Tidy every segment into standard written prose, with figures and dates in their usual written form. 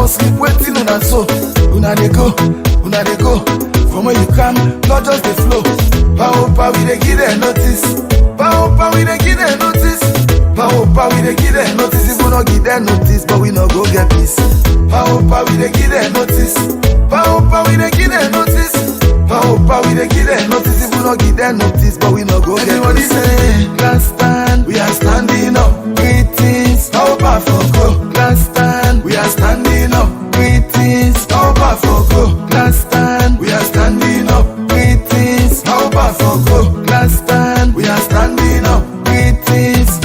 sleep, waiting una so. Una dey go. From where you come, not just the flow. Power, we dey give them notice. Power, we dey give them notice. Power, we dey give them notice. If we no give them notice, but we no go get peace. Power, we dey give them notice. Power, we dey give them notice. Power, we dey give them notice. If we no give them notice, but we no go get peace. Everybody say, last stand, we are standing up. Greetings, power for go. Last stand, we are standing up. Greetings, power for go. Last stand, we are standing up. Greetings, power for go. Last stand, we are standing up. Greetings.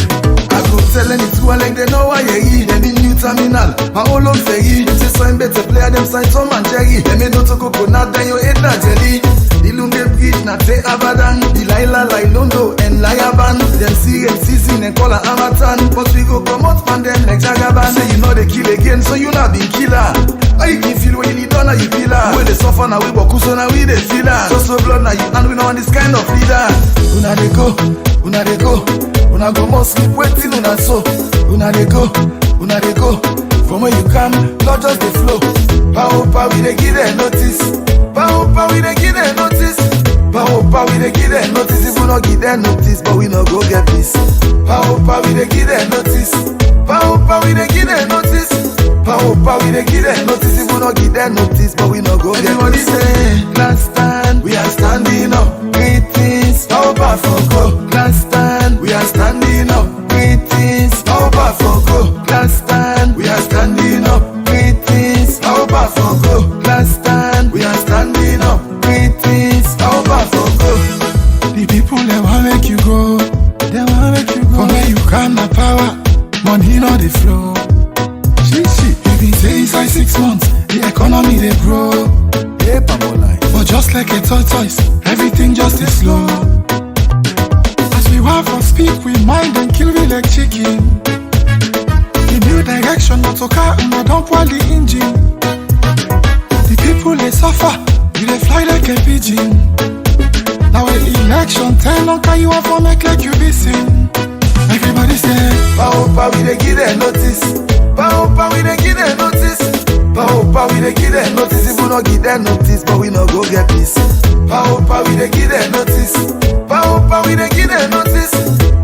I go telling it to like they know why you them in new terminal. My whole on ferry. Say so I'm better player them sign Tom and Jerry. They made no to coconut then you eat na jelly. The Lunge Bridge na te abadan. Delilah like Londo and Liaban. Them see and season and call a Amatan. But we go come out man them like Jagaban. Say you know they kill again so you not been killer. How you can feel when you need done now you feel her. When they suffer now we boku so now we they feel her. So blood now you and we know on this kind of leader. Una dey go. Una go must sleep waiting una so. Una dey go. From where you come, not just the flow. Power, we dey give them notice. Power, we dey give them notice. Power, we dey give them notice. If we no give them notice, but we no go get peace. Power, we dey give them notice. Power, we dey give them notice. Power, we dey give them notice. If we no give them notice, but we no go get peace. Everybody say, last stand, we are standing up. Greetings, power for go. Last stand, we are standing up. Greetings, power for go. Last stand, we are standing up. Greetings, power for go. Last stand, we are standing up. Greetings, power for go. The people they want make you go. They want make you go. From where you come, the power, money not the flow. She, you been say inside 6 months, the economy they grow. But just like a tortoise, everything just is slow. As we want for speak, we mind and kill we like chicken. The new direction, not to car, and I don't want the engine. The people they suffer, you they fly like a pigeon. Now the election, tell on can you want for make like you be seen. Everybody say, Power, we dey give them notice. Power, we dey give them notice. Power, we dey give them notice. If we no give them notice, but we no go get peace. Power, we dey give them notice. Power, we dey give them notice.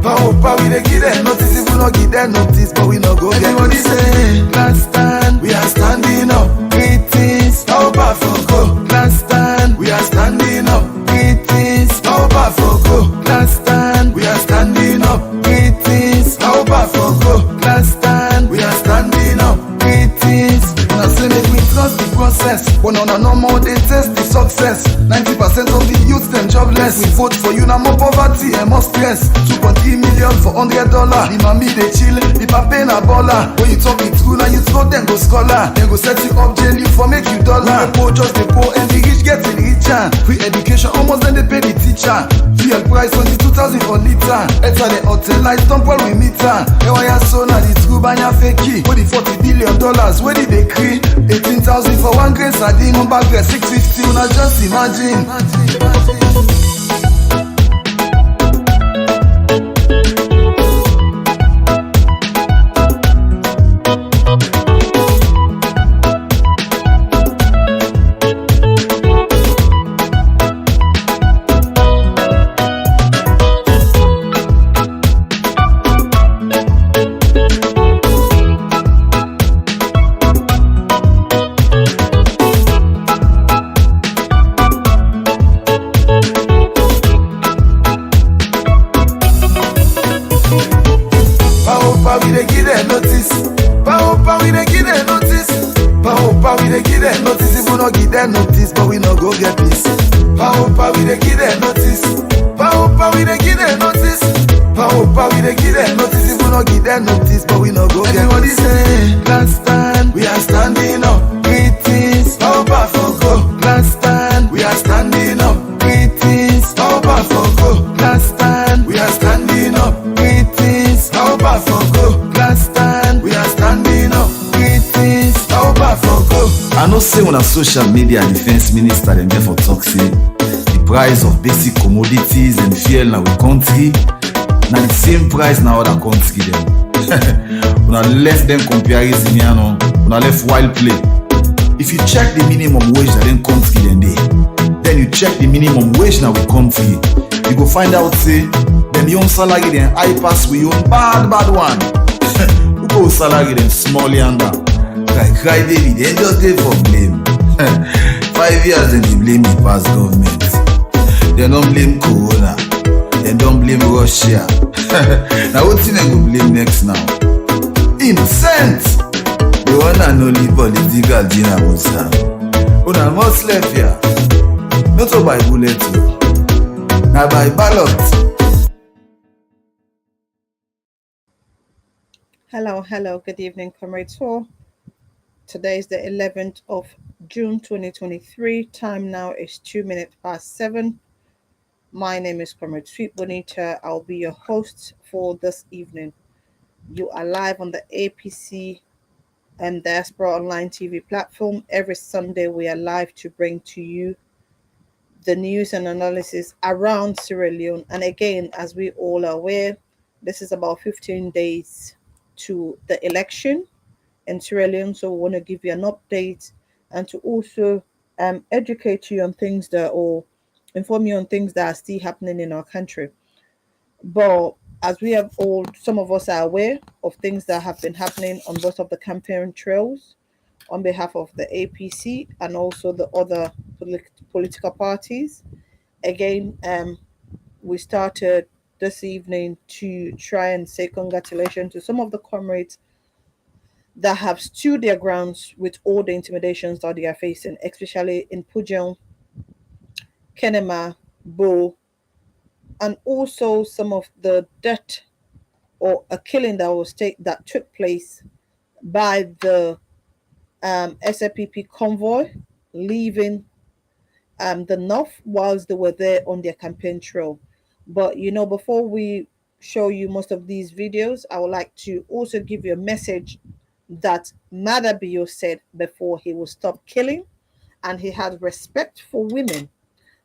Power, we dey give them notice. If we no give them notice, but we no go get peace. Everybody say, last stand, we are standing up. Greetings, power for go. Last stand, we are standing up. Greetings, power for go. Last stand, we are standing up. Greetings, power for go. Last stand, we are standing up. Greetings. Now say make we trust the process. But on a normal they test the success. 90% of the youths them jobless. We vote for you now more poverty and more stress. 2.3 million for $100. The mommy they chill, the papa na baller. When you talk it through now you throw them go scholar. Then go set you up jail you for make you dollar. The poor just the poor and the rich get the richer. Free education almost then they pay the teacher. Fuel price on the 2,000 for liter. Enter the hotel lights don't pull with meter. Ewaya so now the true banya fake. What the $40 billion where did they create? 18,000 for 1 grain sardine. One bag there 650. Una just imagine. Power, we dey give them notice. Power, we dey give them notice. Power, we dey give them notice. If we no give them notice, but we no go get peace. Power, we dey give them notice. Power, we dey give them notice. Power, we dey give them notice. If we no give them notice, but we no go get peace. Everybody say, last stand, we are standing up. Greetings, power for go. Last stand, we are standing up. Greetings, power for go. Last stand, we are standing up. Greetings, power for go. Last stand, we are standing up. Greetings, power for go. I know say on a social media defense minister dem dey for talk say the price of basic commodities and fuel na we country na the same price na other country dem. Una left them comparison, you know. Una left wild play. If you check the minimum wage that them country then you check the minimum wage now we country, you go find out say them young salary then high pass we own bad one. Who go salary them small younger. Like cry baby, they just dey for blame. 5 years then they blame the past government. They don't blame Corona. They don't blame Russia. Now what thing they go blame next now? Innocent. The one and only political dinner was una must left here. Not by bullet, now by ballot. Hello, good evening, comrades. Today is the 11th of June 2023. Time now is 7:02. My name is Comrade Sweet Bonita. I'll be your host for this evening. You are live on the APC Diaspora Online TV Platform. Every Sunday we are live to bring to you the news and analysis around Sierra Leone. And again, as we all are aware, this is about 15 days to the election in Sierra Leone. So we want to give you an update and to also educate you on things that, or inform you on things that are still happening in our country. But as we have all, some of us are aware of things that have been happening on both of the campaign trails on behalf of the APC and also the other political parties. Again, we started this evening to try and say congratulations to some of the comrades that have stood their grounds with all the intimidations that they are facing, especially in Pujong, Kenema, Bo, and also some of the death or a killing that took place by the SLPP convoy leaving the north whilst they were there on their campaign trail. But before we show you most of these videos, I would like to also give you a message that Madabio said before he will stop killing, and he had respect for women.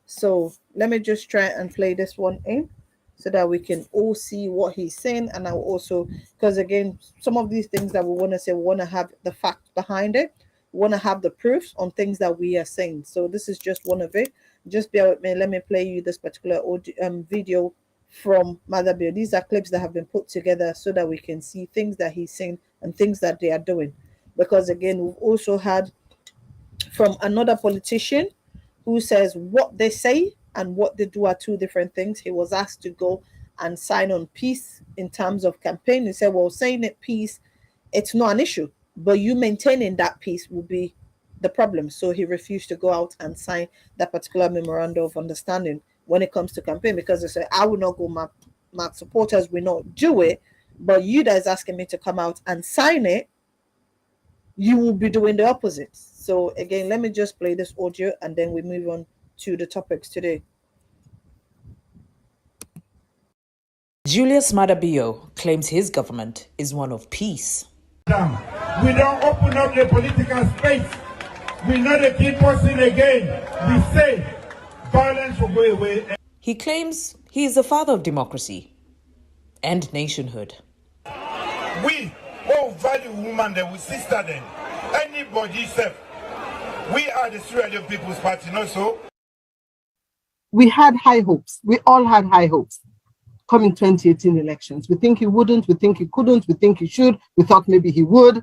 So let me just try and play this one in so that we can all see what he's saying. And I'll also, because again, some of these things that we want to say, we want to have the fact behind it. We want to have the proofs on things that we are saying. So this is just one of it. Just bear with me. Let me play you this particular audio, video from Madabio. These are clips that have been put together so that we can see things that he's saying and things that they are doing. Because again, we've also had from another politician who says what they say and what they do are two different things. He was asked to go and sign on peace in terms of campaign. He said, well, saying it peace, it's not an issue, but you maintaining that peace will be the problem. So he refused to go out and sign that particular memorandum of understanding when it comes to campaign, because they said, I will not go, my supporters will not do it, but you guys asking me to come out and sign it, you will be doing the opposite. So again, let me just play this audio and then we move on to the topics today. Julius Madabio claims his government is one of peace. We don't open up the political space. We know the key person again. We say violence will go away. He claims he is the father of democracy and nationhood. We all value women, then we sister them. Anybody self. We are the Sierra Leone People's Party, not so. We had high hopes. We all had high hopes coming 2018 elections. We think he wouldn't, we think he couldn't, we think he should, we thought maybe he would.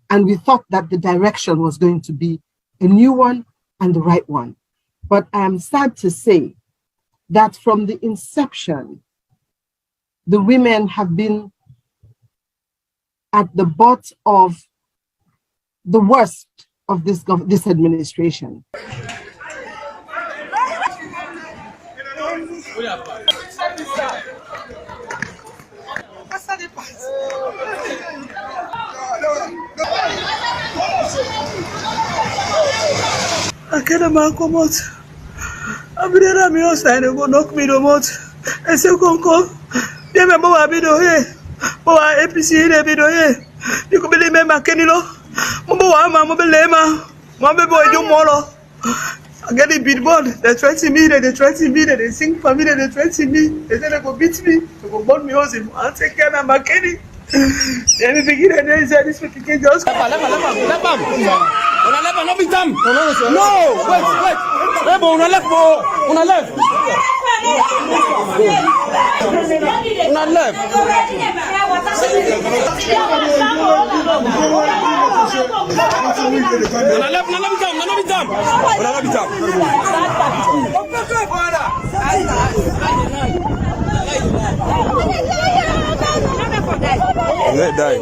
And we thought that the direction was going to be a new one and the right one. But I am sad to say that from the inception, the women have been at the butt of the worst of this administration. I can't come out. I'm going to be outside and go knock me no more. I say, come. They may be here. APC, they be here. You can believe me, Kenilo. I get the beat board. They threaten me, they sing for me, they threaten me. They say they go beat me, they go burn me. I take care of my Kenny. Let me begin and then say this pikin just come. Let no be time. No, wait. Hey, but una left. Una left. Let die.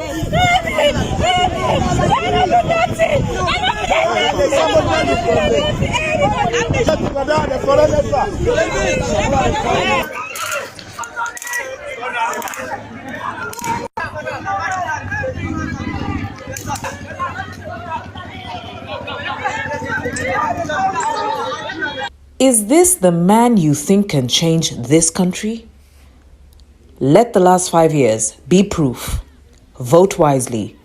Is this the man you think can change this country? Let the last 5 years be proof. Vote wisely.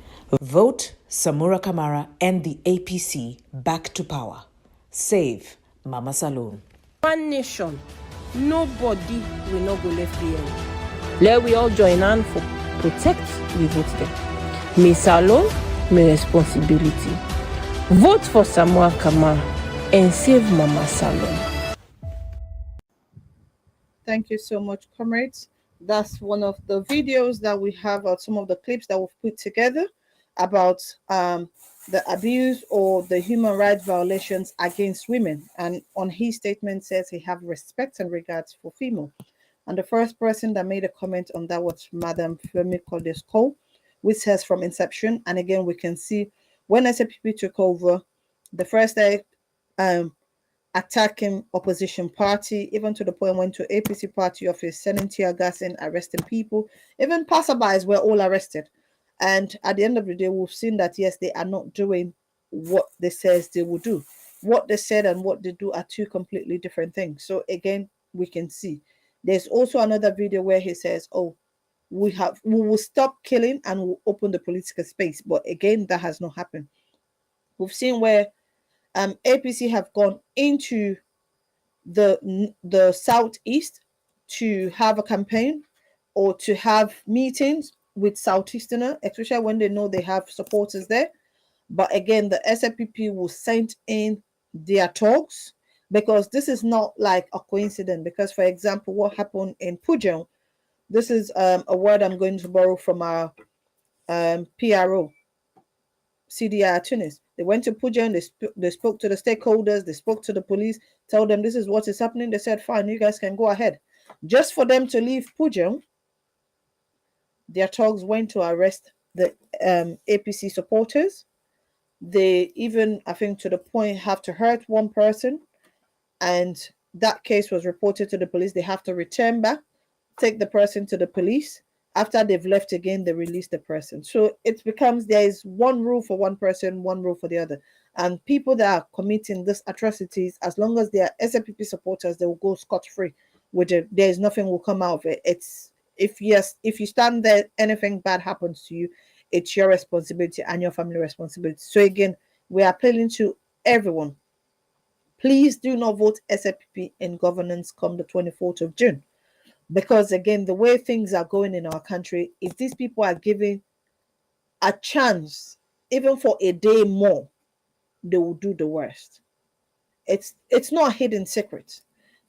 Vote Samura Kamara and the APC back to power. Save Mama Salone. One nation, nobody will not go left behind. Let we all join hand for protect we vote them. Me Salone, my responsibility. Vote for Samura Kamara and save Mama Salone. Thank you so much, comrades. That's one of the videos that we have, or some of the clips that we've put together about the abuse or the human rights violations against women. And on his statement says he have respect and regards for female. And the first person that made a comment on that was Madam Femi Cole, which says from inception. And again, we can see when SAPP took over, the first day attacking opposition party, even to the point went to APC party office, sending tear gas and arresting people. Even passerbys were all arrested. And at the end of the day, we've seen that, yes, they are not doing what they says they will do. What they said and what they do are two completely different things. So again, we can see. There's also another video where he says, oh, we will stop killing and we'll open the political space. But again, that has not happened. We've seen where APC have gone into the southeast to have a campaign or to have meetings with Southeasterner, especially when they know they have supporters there. But again, the SAPP will send in their talks, because this is not like a coincidence. Because, for example, what happened in Pujol, this is a word I'm going to borrow from our PRO, CDI Tunis. They went to Pujol, they spoke to the stakeholders, they spoke to the police, told them this is what is happening. They said, fine, you guys can go ahead. Just for them to leave Pujol, their talks went to arrest the APC supporters. They even, I think, to the point, have to hurt one person. And that case was reported to the police. They have to return back, take the person to the police. After they've left again, they release the person. So it becomes, there is one rule for one person, one rule for the other. And people that are committing these atrocities, as long as they are SAPP supporters, they will go scot-free. There is nothing will come out of it. It's, if you stand there, anything bad happens to you, it's your responsibility and your family responsibility. So again, we are appealing to everyone. Please do not vote SAPP in governance come the 24th of June. Because again, the way things are going in our country, if these people are given a chance, even for a day more, they will do the worst. It's not a hidden secret.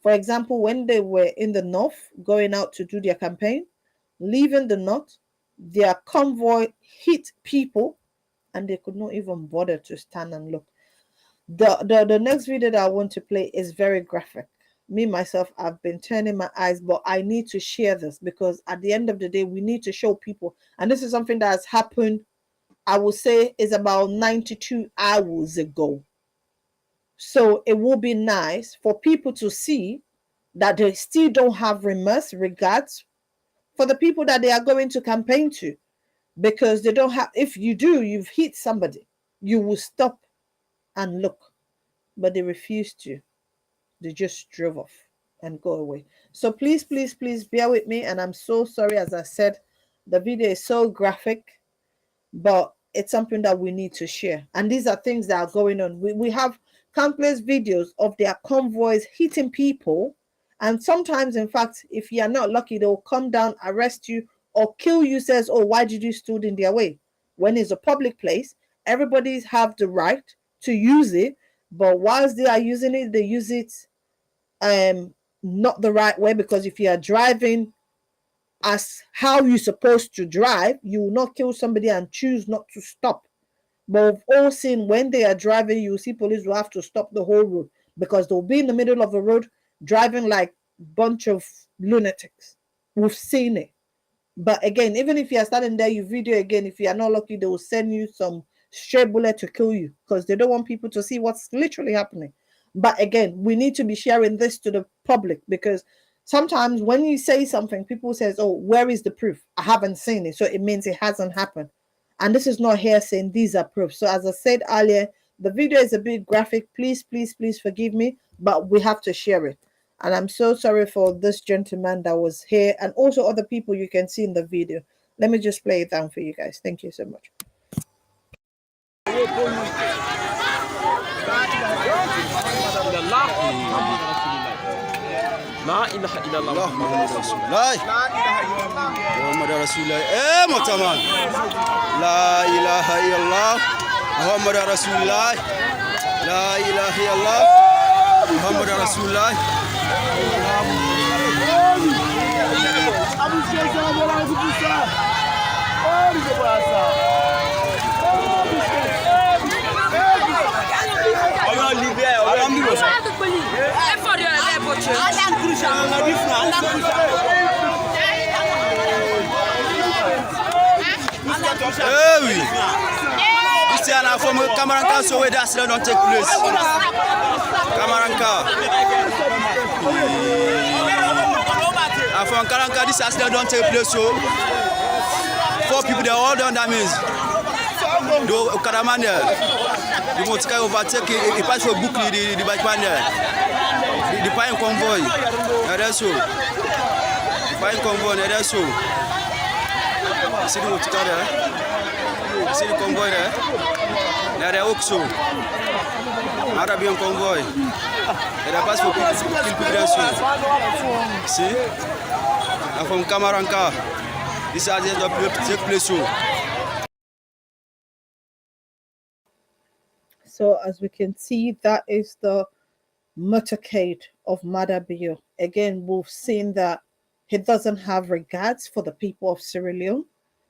For example, when they were in the north, going out to do their campaign, leaving the north, their convoy hit people, and they could not even bother to stand and look. The next video that I want to play is very graphic. Me, myself, I've been turning my eyes, but I need to share this, because at the end of the day, we need to show people. And this is something that has happened, I would say, is about 92 hours ago. So it will be nice for people to see that they still don't have remorse, regards for the people that they are going to campaign to. Because they don't have, if you do, you've hit somebody, you will stop and look. But they refuse to. They just drove off and go away. So please, please, please bear with me. And I'm so sorry, as I said, the video is so graphic, but it's something that we need to share. And these are things that are going on. We have countless videos of their convoys hitting people. And sometimes, in fact, if you are not lucky, they'll come down, arrest you, or kill you says, oh, why did you stood in their way? When it's a public place, everybody have the right to use it, but whilst they are using it, they use it not the right way, because if you are driving as how you're supposed to drive, you will not kill somebody and choose not to stop. But we've all seen when they are driving, you see police will have to stop the whole road because they'll be in the middle of the road driving like a bunch of lunatics. We've seen it. But again, even if you are standing there, you video again, if you are not lucky, they will send you some stray bullet to kill you because they don't want people to see what's literally happening. But again, we need to be sharing this to the public, because sometimes when you say something, people says, oh, where is the proof? I haven't seen it, so it means it hasn't happened. And this is not hearsay, these are proofs. So as I said earlier, the video is a bit graphic. Please forgive me, but we have to share it. And I'm so sorry for this gentleman that was here, and also other people you can see in the video. Let me just play it down for you guys. Thank you so much. La ilaha illallah Muhammadur Rasulullah. Muhammadur Rasulullah. Mutaman. La ilaha illallah Muhammadur Rasulullah. La ilaha illallah Muhammadur Rasulullah. Oui. Ici à la forme Kamaranka, so where the accident don't take place. Kamaranka. From Kamaranka, this accident don't take place. So 4 people, they are all done damage. Do Karaman there. The motorcar overtake. He passed for Bukli, the bike man there. The pine convoy. That's so. The pine convoy. That's so. See the motorcar there. See the convoy there. There are also Arabian convoy. There are pass for people to kill people there. So. See? And from Kamaranka, this accident will take place. So as we can see, that is the motorcade of Madabio. Again, we've seen that he doesn't have regards for the people of Sierra Leone.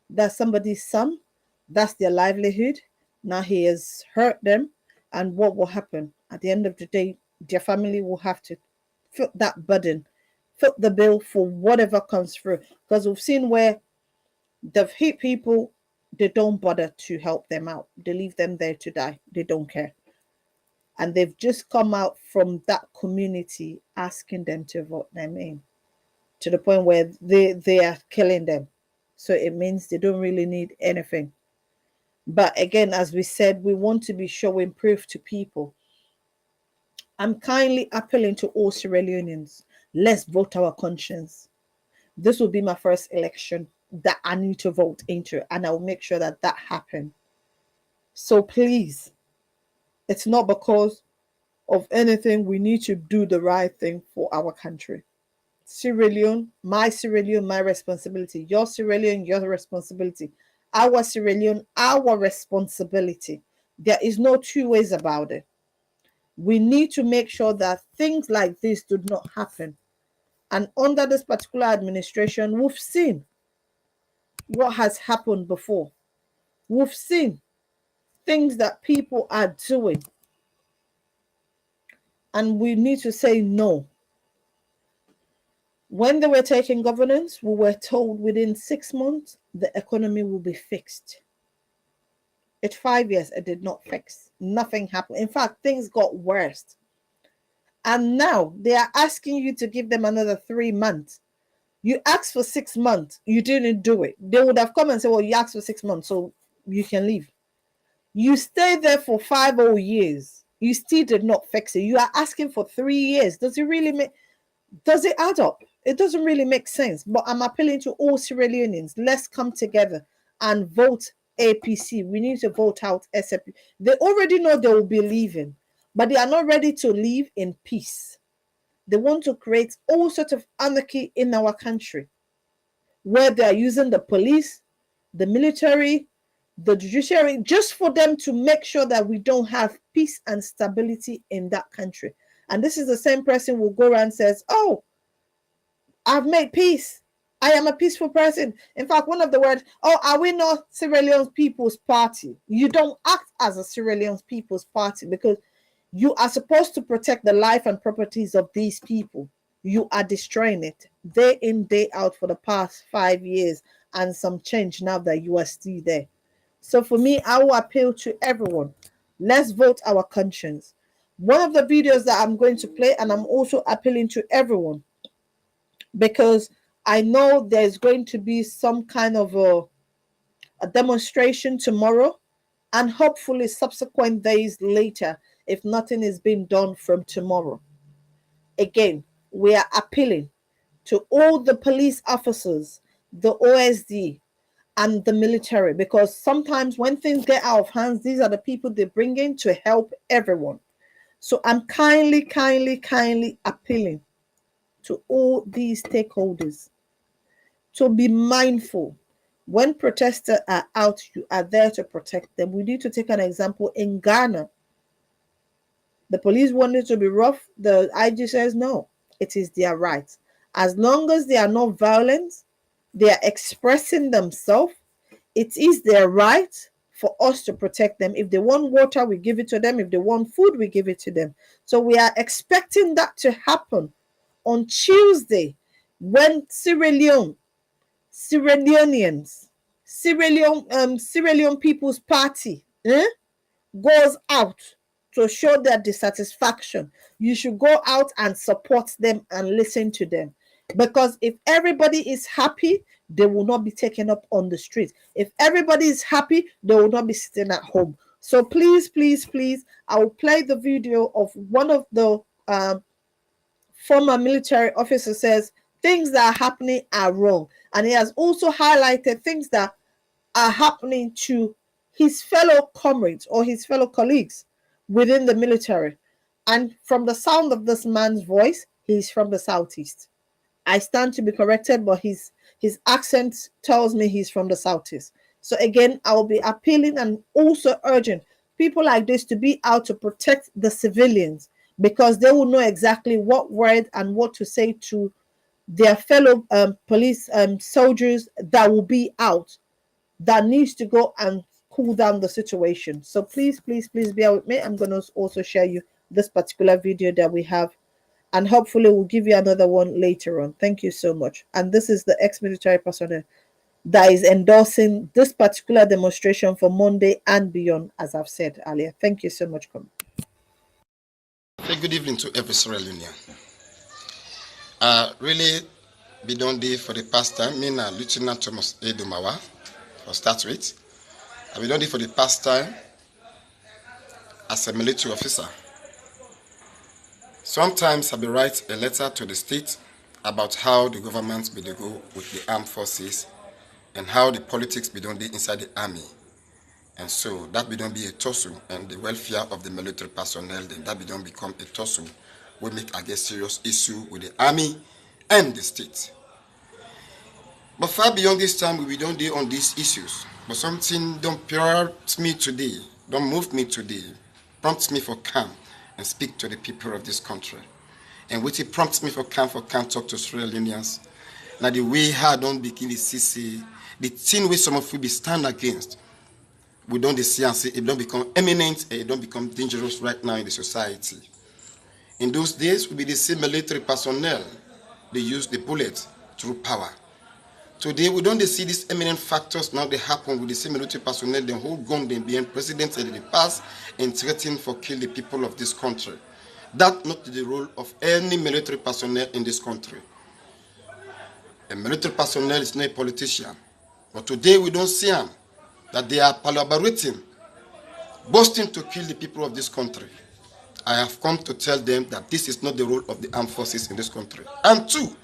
That's somebody's son. That's their livelihood. Now he has hurt them. And what will happen? At the end of the day, their family will have to foot that burden, foot the bill for whatever comes through. Because we've seen where they've hit people, they don't bother to help them out. They leave them there to die. They don't care. And they've just come out from that community asking them to vote them in, to the point where they are killing them. So it means they don't really need anything. But again, as we said, we want to be showing proof to people. I'm kindly appealing to all Sierra Leoneans. Let's vote our conscience. This will be my first election that I need to vote into, and I'll make sure that that happens. So please, it's not because of anything. We need to do the right thing for our country. Sierra Leone, my responsibility. Your Sierra Leone, your responsibility. Our Sierra Leone, our responsibility. There is no two ways about it. We need to make sure that things like this do not happen. And under this particular administration, we've seen what has happened before. We've seen things that people are doing. And we need to say no. When they were taking governance, we were told within 6 months, the economy will be fixed. At 5 years, it did not fix. Nothing happened. In fact, things got worse. And now they are asking you to give them another 3 months. You asked for 6 months. You didn't do it. They would have come and said, well, you asked for 6 months, so you can leave. You stayed there for 5 whole years. You still did not fix it. You are asking for 3 years. Does it add up? It doesn't really make sense. But I'm appealing to all Sierra Leoneans. Let's come together and vote APC. We need to vote out SFP. They already know they will be leaving, but they are not ready to leave in peace. They want to create all sorts of anarchy in our country. where they are using the police, the military, the judiciary, just for them to make sure that we don't have peace and stability in that country. And this is the same person who will go around and says, oh, I've made peace. I am a peaceful person. In fact, one of the words, oh, are we not Sierra Leone's People's Party? You don't act as a Sierra Leone's People's Party because you are supposed to protect the life and properties of these people. You are destroying it day in, day out for the past 5 years and some change now that you are still there. So for me, I will appeal to everyone. Let's vote our conscience. One of the videos that I'm going to play, and I'm also appealing to everyone, because I know there's going to be some kind of a demonstration tomorrow and hopefully subsequent days later if nothing is being done from tomorrow. Again, we are appealing to all the police officers, the OSD, and the military, because sometimes when things get out of hands, these are the people they bring in to help everyone. So I'm kindly appealing to all these stakeholders to be mindful. When protesters are out, you are there to protect them. We need to take an example in Ghana. The police wanted to be rough. The IG says no, it is their right. As long as they are not violent, they are expressing themselves, it is their right for us to protect them. If they want water, we give it to them. If they want food, we give it to them. So we are expecting that to happen on Tuesday when Sierra Leone People's Party goes out to show their dissatisfaction. You should go out and support them and listen to them. Because if everybody is happy, they will not be taken up on the street. If everybody is happy, they will not be sitting at home. So please, I will play the video of one of the former military officers says things that are happening are wrong. And he has also highlighted things that are happening to his fellow comrades or his fellow colleagues within the military. And from the sound of this man's voice, he's from the Southeast. I stand to be corrected, but his accent tells me he's from the Southeast. So again, I will be appealing and also urging people like this to be out to protect the civilians, because they will know exactly what word and what to say to their fellow police soldiers that will be out, that needs to go and cool down the situation. So please bear with me. I'm going to also share you this particular video that we have, and hopefully we'll give you another one later on. Thank you so much. And this is the ex-military personnel that is endorsing this particular demonstration for Monday and beyond, as I've said earlier. Thank you so much. Good evening to every Sierra Leonean. Really, be done day for the past time. Me and Lieutenant Thomas Edumawa, for start with. I be done day for the past time as a military officer. Sometimes I be write a letter to the state about how the government be dey go with the armed forces and how the politics be done day inside the army. And so that be don't be a tussle, and the welfare of the military personnel, then that be don't become a tussle. We make a serious issue with the army and the state. But far beyond this time, we don't deal on these issues. But something don't prompt me today, don't move me today, prompts me for calm and speak to the people of this country. And which it prompts me for calm talk to Sierra Leoneans. Now the way how don't begin the CC, the thing where some of you be stand against. We don't see and say it don't become eminent and it don't become dangerous right now in the society. In those days, we be the same military personnel. They use the bullet through power. Today, we don't see these eminent factors now they happen with the same military personnel, the whole gun them being presidents in the past and threatening for kill the people of this country. That's not the role of any military personnel in this country. A military personnel is not a politician. But today, we don't see them. That they are collaborating, boasting to kill the people of this country. I have come to tell them that this is not the role of the armed forces in this country. And two,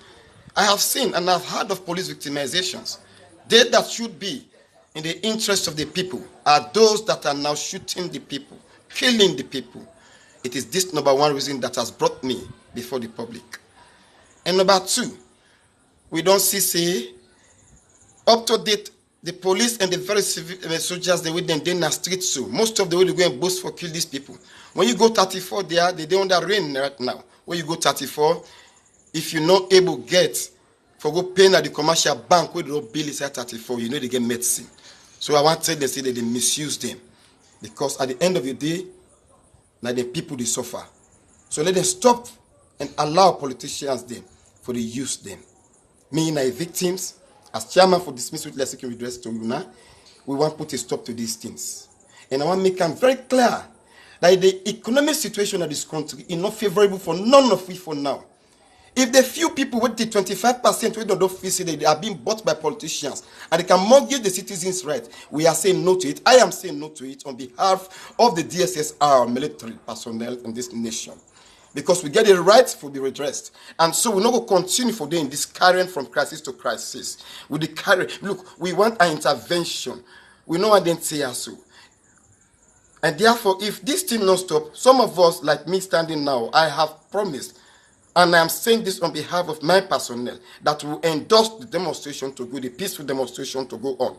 I have seen and I've heard of police victimizations. They that should be in the interest of the people are those that are now shooting the people, killing the people. It is this number one reason that has brought me before the public. And number two, we don't see up to date, the police and the very civil soldiers, they with them, they in the street, so most of the way they go and boast for kill these people. When you go 34 there, they don't under rain right now. When you go 34, if you're not able to get for go paying at the commercial bank where the bill is at 34, you know they get medicine. So I want to tell them, say that they misuse them. Because at the end of the day, now the people they suffer. So let them stop and allow politicians them for the use them. Me and my victims, as chairman for dismissal with seeking redress to you now, we want to put a stop to these things. And I want to make them very clear that the economic situation of this country is not favorable for none of we for now. If the few people with the 25% we don't feel that they are being bought by politicians and they can mortgage the citizens' right, we are saying no to it. I am saying no to it on behalf of the DSSR military personnel in this nation. Because we get the right to be redressed. And so we're not going to continue for them in this carrying from crisis to crisis. With the carry, look, we want an intervention. We know what they say so. And therefore, if this thing not stop, some of us, like me standing now, I have promised, and I am saying this on behalf of my personnel, that will endorse the demonstration to go, the peaceful demonstration to go on.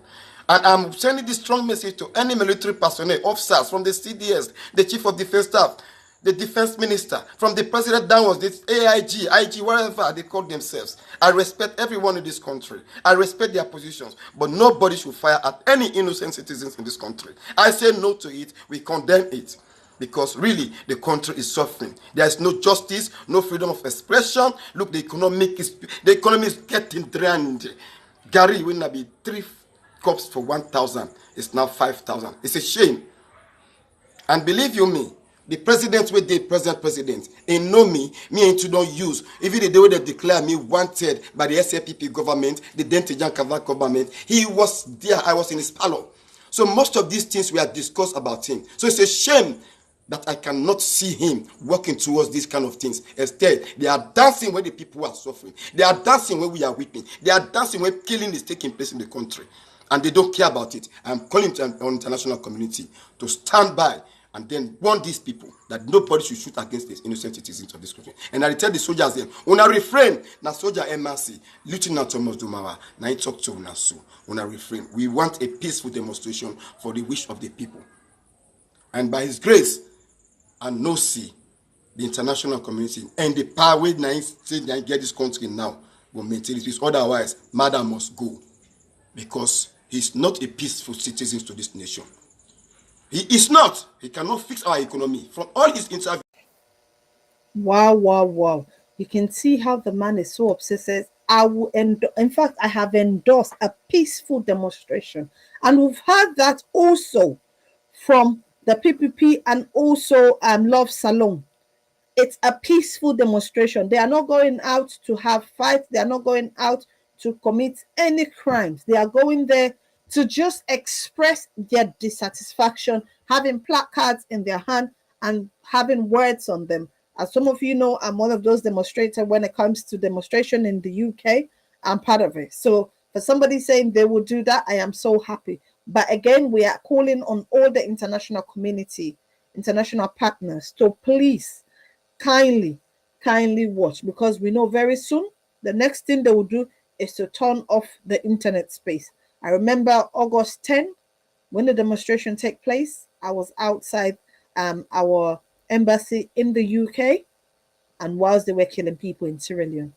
And I'm sending this strong message to any military personnel, officers from the CDS, the Chief of Defense Staff, the Defense Minister, from the President downwards, the AIG, IG, whatever they call themselves. I respect everyone in this country. I respect their positions, but nobody should fire at any innocent citizens in this country. I say no to it. We condemn it. Because really, the country is suffering. There is no justice, no freedom of expression. Look, the economy is getting drained. Gary will not be 3 cups for 1,000. It's now 5,000. It's a shame. And believe you me, the president with the present president, and know me and you don't use. Even the day when they declare me wanted by the SAPP government, the Dentijan Kava government, he was there. I was in his parlor. So most of these things we have discussed about him. So it's a shame that I cannot see him working towards these kind of things. Instead, they are dancing when the people are suffering. They are dancing when we are weeping. They are dancing when killing is taking place in the country. And they don't care about it. I'm calling on the international community to stand by and then warn these people that nobody should shoot against these innocent citizens of this country. And I tell the soldiers then, una refrain, na soldier MRC, Lieutenant Thomas Dumawa, na I talk to una so, una refrain. We want a peaceful demonstration for the wish of the people. And by his grace, and no see, the international community and the power we get this country now will maintain it peace. Otherwise, madam must go. Because he's not a peaceful citizen to this nation. He is not. He cannot fix our economy. From all his interviews. Wow, wow, wow. You can see how the man is so obsessed. Says, I will in fact, I have endorsed a peaceful demonstration. And we've heard that also from the PPP and also Love Salon. It's a peaceful demonstration. They are not going out to have fights. They are not going out to commit any crimes. They are going there to just express their dissatisfaction, having placards in their hand and having words on them. As some of you know, I'm one of those demonstrators when it comes to demonstration in the UK. I'm part of it. So for somebody saying they will do that, I am so happy. But again, we are calling on all the international community, international partners to please kindly watch, because we know very soon the next thing they will do is to turn off the internet space. I remember August 10, when the demonstration took place, I was outside our embassy in the UK, and whilst they were killing people in Sierra Leone.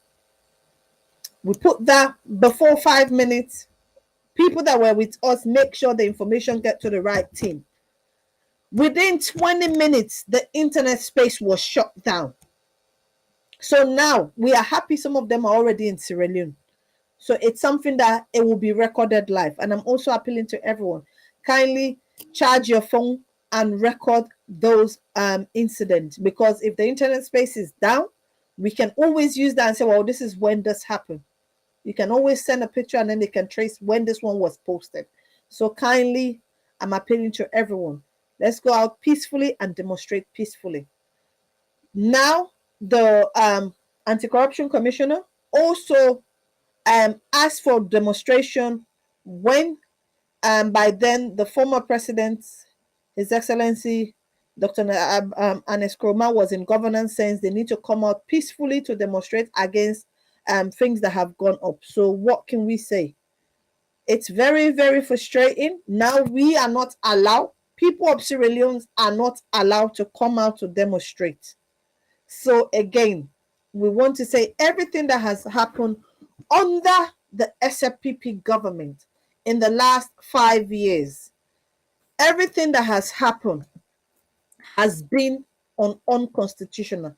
We put that before 5 minutes. People that were with us, make sure the information get to the right team. Within 20 minutes, the internet space was shut down. So now we are happy some of them are already in Sierra Leone. So it's something that it will be recorded live. And I'm also appealing to everyone, kindly charge your phone and record those incidents, because if the internet space is down, we can always use that and say, well, this is when this happened. You can always send a picture and then they can trace when this one was posted. So kindly, I'm appealing to everyone. Let's go out peacefully and demonstrate peacefully. Now, the Anti-Corruption Commissioner also asked for demonstration when by then the former president, His Excellency Dr. Anes Kroma, was in governance, saying they need to come out peacefully to demonstrate against things that have gone up. So what can we say? It's very, very frustrating. Now we are not allowed, people of Sierra Leone are not allowed to come out to demonstrate. So again, we want to say everything that has happened under the SFPP government in the last 5 years, everything that has happened has been unconstitutional.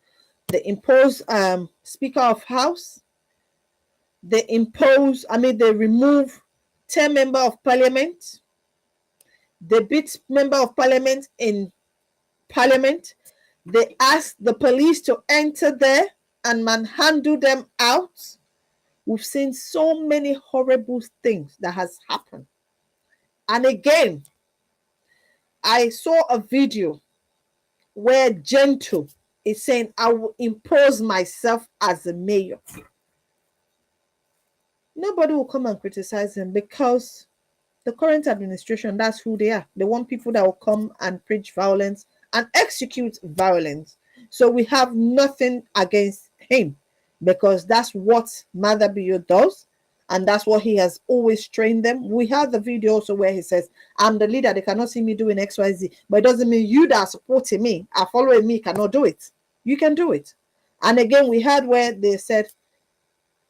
They impose Speaker of House. They remove 10 member of parliament. They beat member of parliament in parliament. They ask the police to enter there and manhandle them out. We've seen so many horrible things that has happened. And again, I saw a video where Gentle is saying, I will impose myself as a mayor. Nobody will come and criticize him because the current administration, that's who they are. They want people that will come and preach violence and execute violence. So we have nothing against him because that's what Mother Bio does. And that's what he has always trained them. We have the video also where he says, I'm the leader. They cannot see me doing XYZ. But it doesn't mean you that are supporting me, are following me, cannot do it. You can do it. And again, we heard where they said,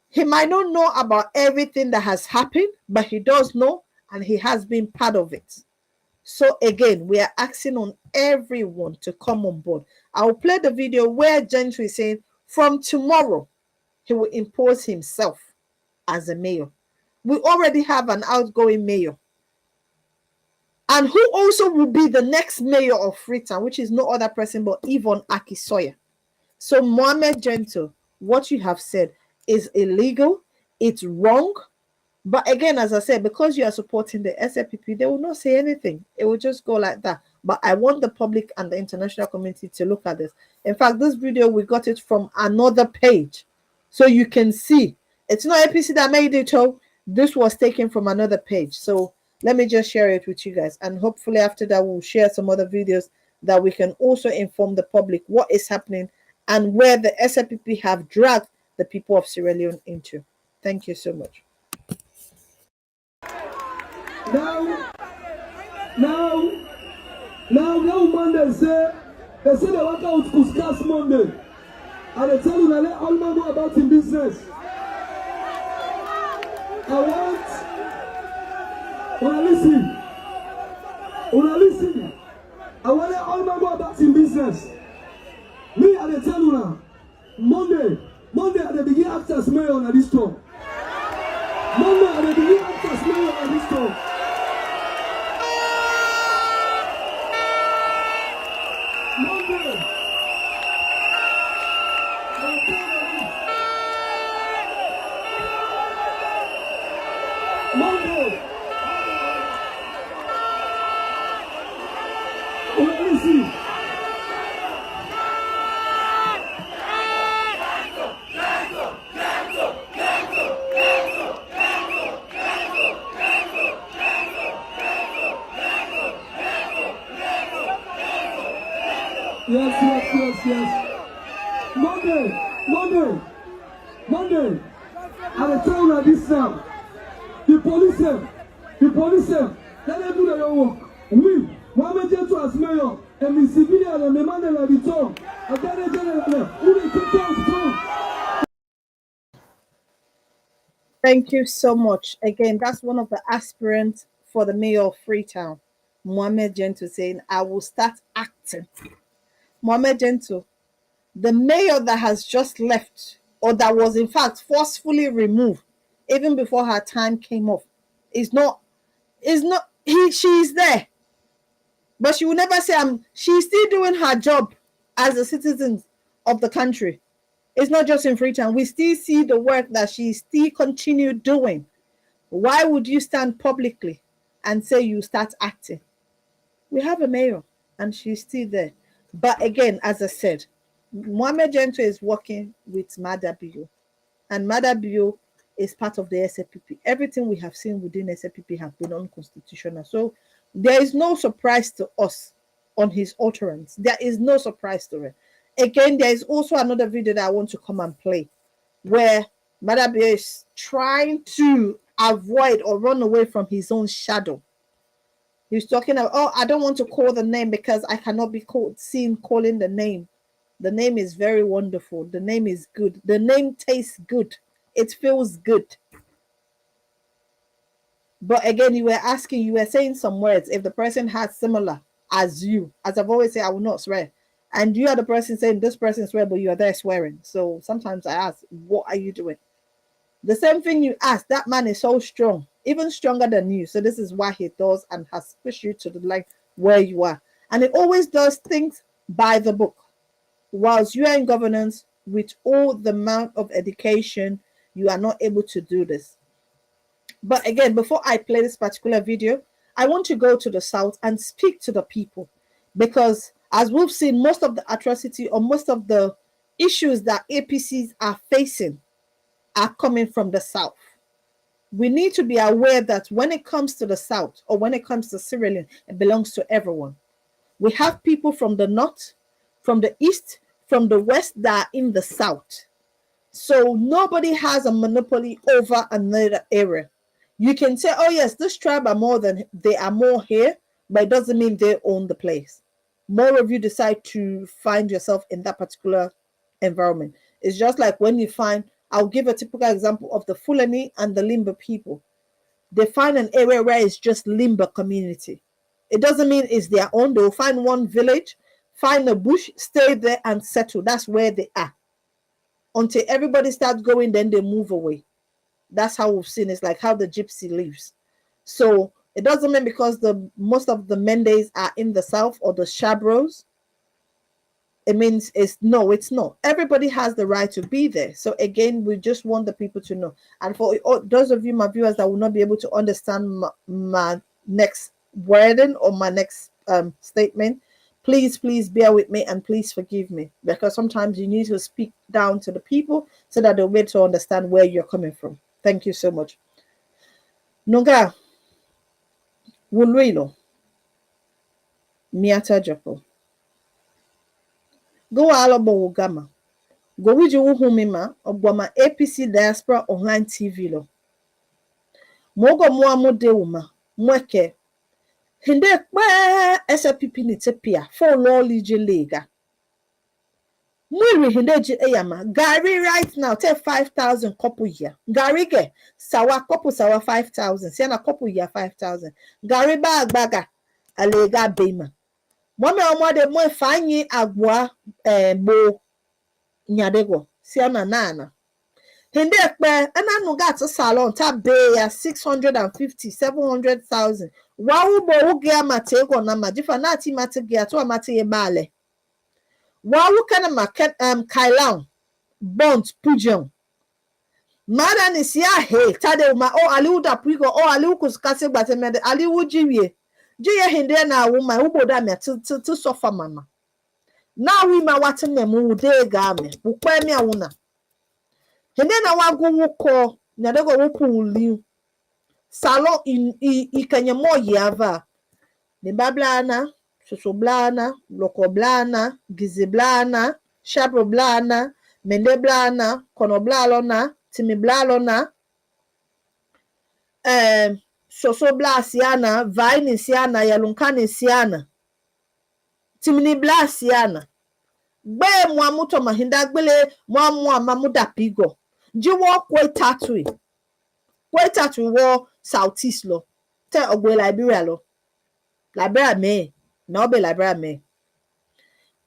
he might not know about everything that has happened, but he does know, and he has been part of it. So again, we are asking on everyone to come on board. I will play the video where Gentry is saying, from tomorrow, he will impose himself as a mayor. We already have an outgoing mayor. And who also will be the next mayor of Freetown, which is no other person but Yvonne Akisoya. So Mohammed Gentle, what you have said is illegal, it's wrong. But again, as I said, because you are supporting the SFPP, they will not say anything. It will just go like that. But I want the public and the international community to look at this. In fact, this video, we got it from another page. So you can see, it's not APC that made it, oh, this was taken from another page. So let me just share it with you guys. And hopefully after that, we'll share some other videos that we can also inform the public what is happening and where the SFPP have dragged the people of Sierra Leone into. Thank you so much. Now Monday they say they work out Kuskas Monday. And they tell you that let all man know about in business. I want Una listen. I want let all man know about in business. Me and they tell you now, Monday at the beginning act as mayor on this tour. Monday at the beginning act as mayor on this tour. Yes. Monday. And I tell you this now. The police, let them do their work. We, Mohammed Gentle as mayor, and the civilian and the man that are the top, and then the general, who they take down strong. Thank you so much. Again, that's one of the aspirants for the mayor of Freetown, Mohammed Gentle, saying, I will start acting. Mohammed Gentle, the mayor that has just left, or that was in fact forcefully removed, even before her time came off, she's there. But she will never say, she's still doing her job as a citizen of the country. It's not just in Freetown. We still see the work that she still continue doing. Why would you stand publicly and say you start acting? We have a mayor and she's still there. But again, as I said, Mohammed Gentle is working with Mada Bio. And Mada Bio is part of the SFPP. Everything we have seen within SFPP have been unconstitutional. So there is no surprise to us on his utterance. There is no surprise to it. Again, there is also another video that I want to come and play where Mada Bio is trying to avoid or run away from his own shadow. He's talking about, oh, I don't want to call the name because I cannot be seen calling the name. The name is very wonderful. The name is good. The name tastes good. It feels good. But again, you were saying some words. If the person has similar as you, as I've always said, I will not swear. And you are the person saying this person swear, but you are there swearing. So sometimes I ask, what are you doing? The same thing you ask, that man is so strong, even stronger than you. So this is why he does and has pushed you to the line where you are. And it always does things by the book. Whilst you are in governance, with all the amount of education, you are not able to do this. But again, before I play this particular video, I want to go to the South and speak to the people. Because as we've seen, most of the atrocity or most of the issues that APCs are facing are coming from the South. We need to be aware that when it comes to the South or when it comes to Sierra Leone, it belongs to everyone. We have people from the North, from the East, from the West that are in the South. So nobody has a monopoly over another area. You can say, oh yes, this tribe they are more here, but it doesn't mean they own the place. More of you decide to find yourself in that particular environment. It's just like when you find, I'll give a typical example of the Fulani and the Limba people. They find an area where it's just Limba community. It doesn't mean it's their own. They'll find one village, find a bush, stay there and settle. That's where they are. Until everybody starts going, then they move away. That's how we've seen. It's like how the gypsy lives. So it doesn't mean because most of the Mendes are in the South or the Shabros, it means it's not. Everybody has the right to be there. So again, we just want the people to know. And for those of you, my viewers, that will not be able to understand my next wording or my next statement, please bear with me and please forgive me, because sometimes you need to speak down to the people so that they'll be able to understand where you're coming from. Thank you so much. Nunga Wulwilo Miata Japo. Go alobo gama. Go wiji uhumima obwama APC Diaspora Online TV lo. Mogo muamu de uma mweke. Hinde kwe SPP ni tepia for law lije lega. Mwiri hinde ji eyama. Gary right now take 5,000 couple year. Gary ge sawa couple sawa 5,000. Siana couple year 5,000. Gary baga alega bema. Mwame omwade mwe fanyi agwa bo nyadego siana nana. Hinde kwe ena nuga to salon ta be ya 650 700,000. Wa ubo uge amatego na majifa na ati matege ato amate yebale. Wa ukana ma kailan bond pujon. Mada ni siya he tade uma o aliu da prigo o aliu kuskase gbatemede aliu jiwie. Jiye hinde na wuma ubo da me to sofa mama. Na we ma watin ne mu de ga me. Ukwe mi awuna. Hinde na wagu wuko nyadego wupu uliu. Salon ikanye mo yava. Ni bablana, soso blana, loko blana, gizi blana, shabro blana, mende blana, kono blalona, timi blalona, soso bla siana, vaini siana, yalunkani siana, timini bla siana. Gbe mwa muto mahinda gbele mwa mamuda pigo. Jiwo kwe tatui. Kwe tatui wo Southeast lo. Te ogwe Liberia lo. Liberia me. Na obe Liberia me.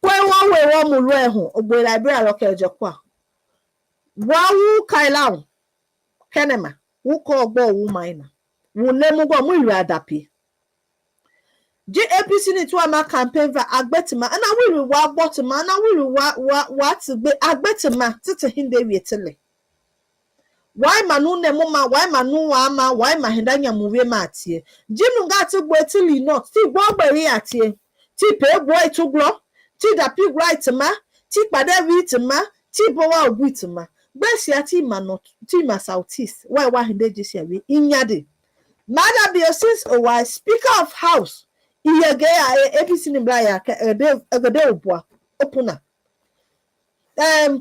Kwe wo mulu ehun. Ogwe Liberia lo kejo kwa. Wa wu kailan. Kenema. Wu ko ogbo wu maina. Wu lemu go mu ilu adapi. APC ni tu ama campaign va agbetima. Ana wiri wa bottima. Ana wiri wa tigbe agbetima. Tite hinde wietele. Why manu ne mama, why manu ama, why mahindanya muwe matie. Jinu ngati gwe tili not, ti gwaberi atie. Ti pe gwe tuglo, ti dapi gwa itima, ti pade itima, ti bowa ogu itima. Besi ati manot, ti ma Southeast, why hinde jisi yawe, inyade. Mada be since a while, Speaker of House, iyege ya APC ni blaya, egede obwa, opuna.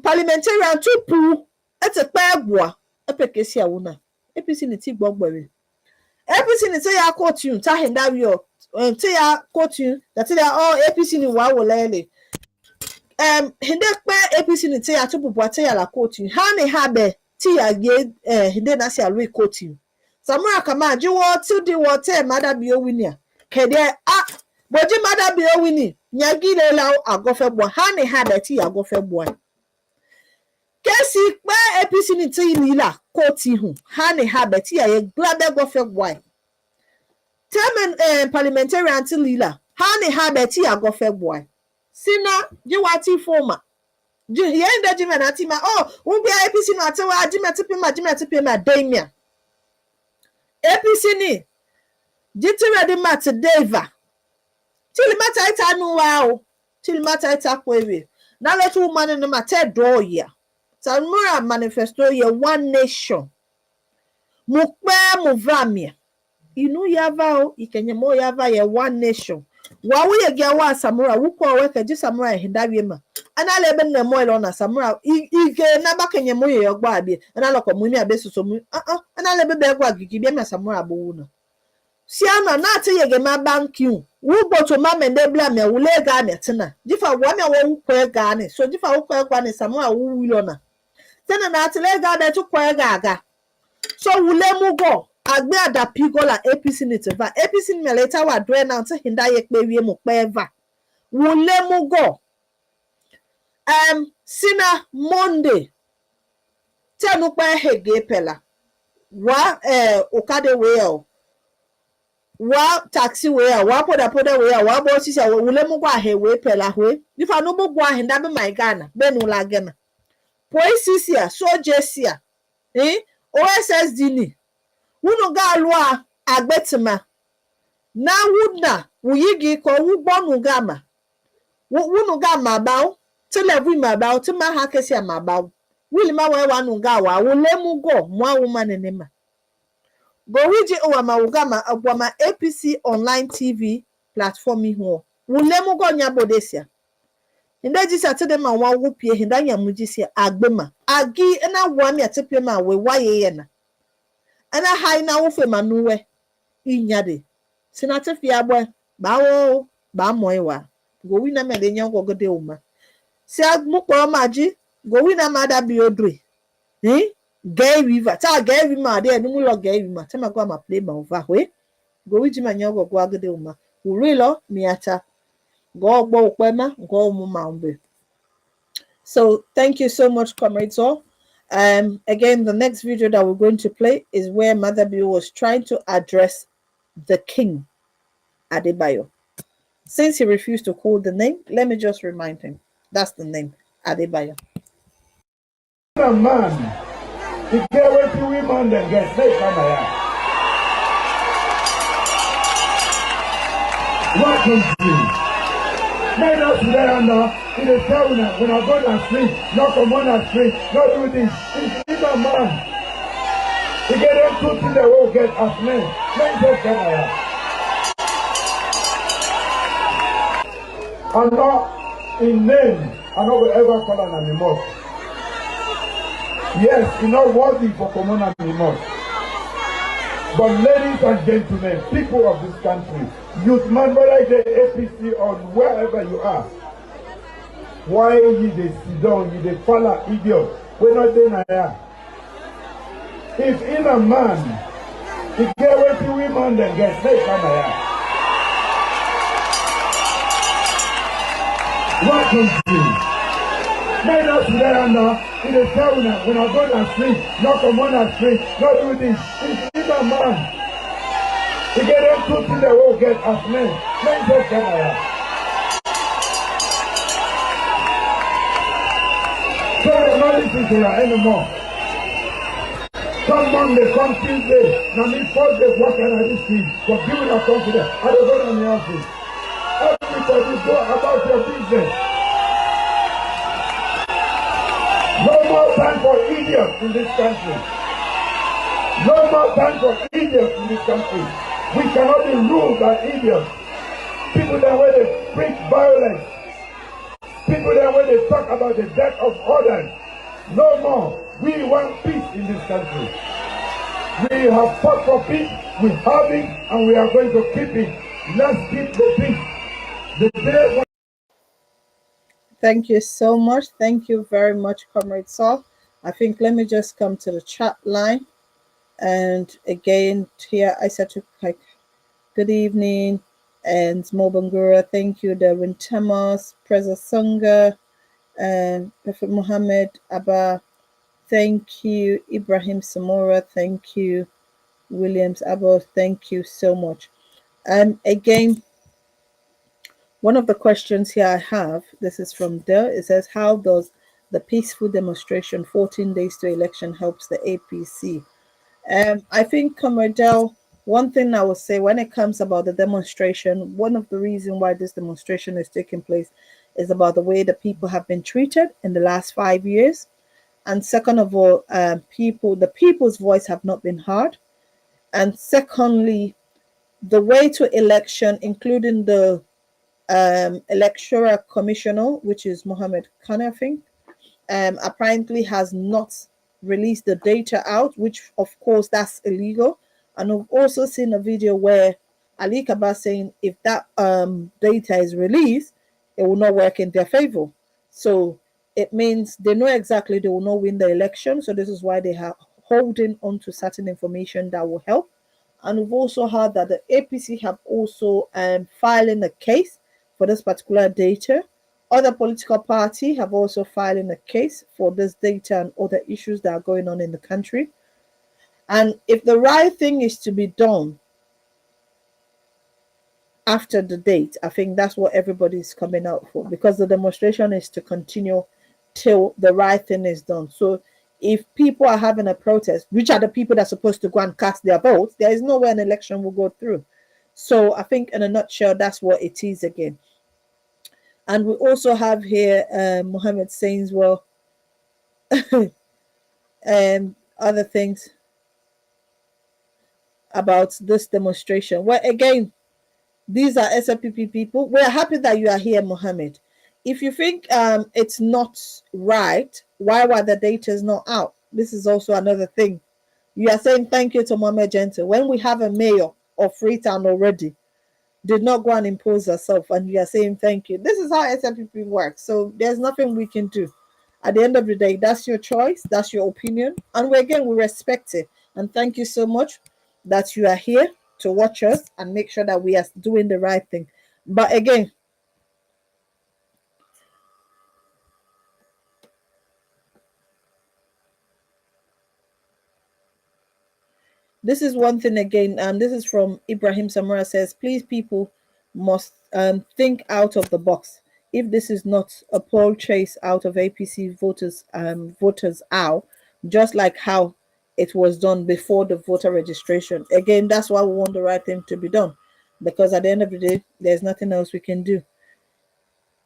Parliamentarian tupu, ete pe egwa. Epekesi awuna APC ni ti gbogbo APC ni say ya quote you ta henda wi o say ya quote you that they all APC ni wa wo lele hende pe APC ni say ya to bubu ate ya la quote you ha ni ha be ti ya ge hende na say alwe quote you Samura kama jiwo ti di wo te mada bi o wini a kede boji mada bi o wini nyagile la agofe bo ha ni ha be ti ya agofe bo Kesi pe APC ni ti lila quote hu ha ni ha be ti ya ye glabe gofe bo Temen parliamentarian ti lila ha ni ha be ti ya gofe bo Sina jiwati forma ye nda jima na ti ma unbi APC no atewa jima tipe ma demia APC ni jitira di mat deva till mata ita nu wa o till mata ita kwewe na letu woman no mate do ya Samura manifesto ye one nation mukpe muvamia inu yava o ikenye mo yava ye one nation wa wo ye gya wa Samura wo ko we ka ji Samura hindawie ma ana lebe na mo ilo na Samura ige na bakenye mo ye ogba abi ana lokọ mu mi abesuso mu ana lebe be gwa gigi bi ma Samura bo wu na siana na te ye ge ma bank you wo boto ma mende bla me wo le ga me tena jifa wo me wo ko ga ni so jifa wo ko ga ni Samura wo wu na tena na te le ga be to ko ga aga so wo le mu go agbe adapi go la APC ni te va APC ni later wa do na te hinda ye pe wie mu pe va wo le mu go sina Monday tenu pa hege pela wa okade we wa taxi we wa poda we wa bo sisi wo le mu kwa he we pela we ifa no bo gwa he nda be my Ghana be no la Ghana police sia sojesia OSSD ni wunu ga alwa agbetima na wuna wuyigi ko wu bonu gama wunu ga mabaw ti level mabaw ti ma ha kesi mabaw wili ma we wanu ga wa wo lemu go mwa woman ne ma go wiji o ma wo gama abwama APC Online TV Platform ho wo lemu go nya bodesia Indaji satede ma wa wo pie hinda nya mujisia agbema agi na wo mi atepie ma we waye ye na ana hai na wo fe manuwe inyade sinate fia boy bawo ba moiwa go wi na me de nya go gode uma si agmuko maji go wi na mada bi odre gay river ta gay river ma de nu lo gay river ta ma go ma play ma over we go wi ji ma nya go go agode uma uri lo miata go gbo upema go mu ma mbe. So thank you so much, comrades all. Again, the next video that we're going to play is where Mother Bill was trying to address the king, Adebayo. Since he refused to call the name, let me just remind him. That's the name, Adebayo. A man, he get away to women and get snake on my eye. What can you? Made us there now. In the town when I go down street, not come on the street, not do this. He's a man. He get them two things they will get as men. Men just come here. And not in name, I know we ever call an animal. Yes, it's not worthy for common animal. But ladies and gentlemen, people of this country, youth man, whether it's the APC or wherever you are, why you they sit down, you they follow idiot? We're not doing that. If in a man, he get away to women, then get snake on my eye. What can you? Made us there now. In the town when I go down the street, not come on the street, not do this. If a man, he get them two things they will get as men. Men just come here. So they're not listening to you anymore. Come on, they come Tuesday. Now me first they walk out of this street. But people are confident. I don't go to the office. Everybody go about your business. No more time for idiots in this country. No more time for idiots in this country. We cannot be ruled by idiots. People that where they preach violence. People that where they talk about the death of others. No more. We want peace in this country. We have fought for peace, we have it, and we are going to keep it. Let's keep the peace. The day when Thank you so much. Thank you very much, Comrade Saul. I think let me just come to the chat line. And again, here I said to like, good evening, and Mobangura, thank you, Darwin Tamas, Preza Sunga, and Prophet Muhammad Abba, thank you, Ibrahim Samora, thank you, Williams Abba, thank you so much. Again, one of the questions here I have, this is from Dell, it says, how does the peaceful demonstration 14 days to election helps the APC? I think, Comrade Dell, one thing I would say when it comes about the demonstration, one of the reasons why this demonstration is taking place is about the way the people have been treated in the last 5 years. And second of all, the people's voice have not been heard. And secondly, the way to election, including the electoral commissioner, which is Mohammed Khan, I think, apparently has not released the data out, which of course that's illegal. And I've also seen a video where Ali Kaba saying if that data is released, it will not work in their favor. So it means they know exactly they will not win the election. So this is why they are holding on to certain information that will help. And we've also heard that the APC have also filing a case for this particular data. Other political parties have also filed in a case for this data and other issues that are going on in the country. And if the right thing is to be done after the date, I think that's what everybody is coming out for, because the demonstration is to continue till the right thing is done. So if people are having a protest, which are the people that are supposed to go and cast their votes, there is no way an election will go through. So I think in a nutshell, that's what it is again. And we also have here Mohammed saying, well, other things about this demonstration. Well, again, these are SLPP people. We're happy that you are here, Mohammed. If you think it's not right, why were the data not out? This is also another thing. You are saying thank you to Mohammed Gentle when we have a mayor of Freetown already did not go and impose herself, and you are saying thank you. This is how SLPP works. So there's nothing we can do. At the end of the day, that's your choice, that's your opinion, and we respect it. And thank you so much that you are here to watch us and make sure that we are doing the right thing. But again, this is one thing again. This is from Ibrahim Samara, says, please, people must think out of the box. If this is not a poll chase out of APC voters out, just like how it was done before the voter registration. Again, that's why we want the right thing to be done, because at the end of the day, there's nothing else we can do.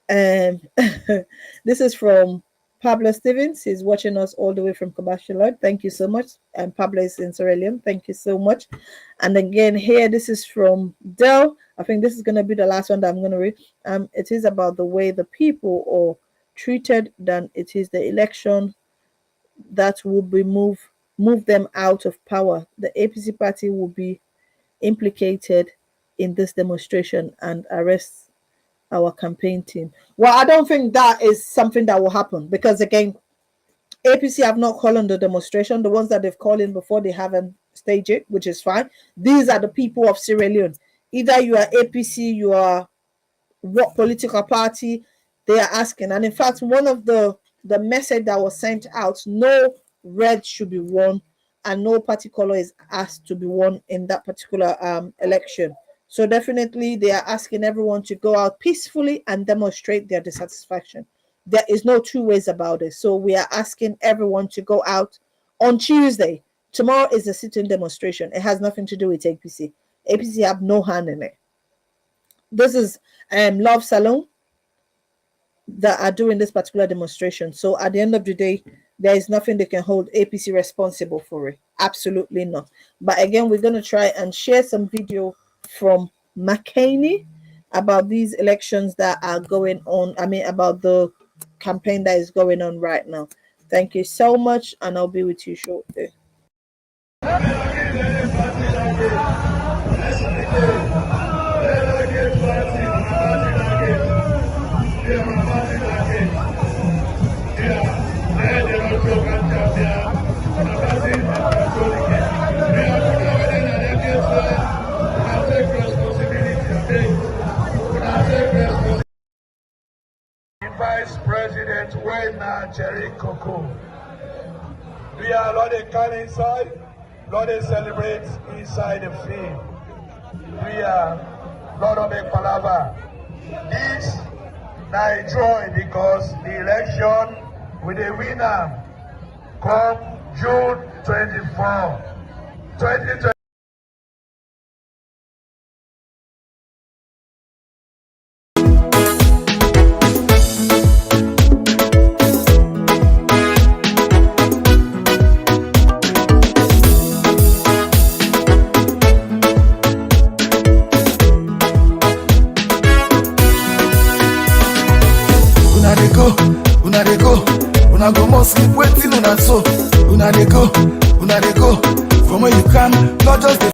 This is from Pablo Stevens. He's watching us all the way from Kabashalot. Thank you so much. And Pablo is in Sierra Leone. Thank you so much. And again, here, this is from Dell. I think this is going to be the last one that I'm going to read. It is about the way the people are treated, than it is the election that will be move them out of power. The APC party will be implicated in this demonstration and arrest our campaign team. Well, I don't think that is something that will happen, because again, APC have not called on the demonstration. The ones that they've called in before, they haven't staged it, which is fine. These are the people of Sierra Leone. Either you are APC, you are what political party, they are asking. And in fact, one of the message that was sent out, no red should be worn and no party color is asked to be worn in that particular election. So definitely they are asking everyone to go out peacefully and demonstrate their dissatisfaction. There is no two ways about it. So we are asking everyone to go out on Tuesday. Tomorrow is a sit-in demonstration. It has nothing to do with APC. APC have no hand in it. This is Love Salon that are doing this particular demonstration. So at the end of the day, there is nothing they can hold APC responsible for it. Absolutely not. But again, we're going to try and share some video from McCainy about these elections that are going on. I mean, about the campaign that is going on right now. Thank you so much, and I'll be with you shortly. Vice President Wayne Jerry Coco. We are Lord come inside, Lord celebrate inside the field. We are Lord of the Palava. This now joy because the election with the winner come June 24, 2020. Una go must sleep waiting on so. Una dey go from where you come, not just the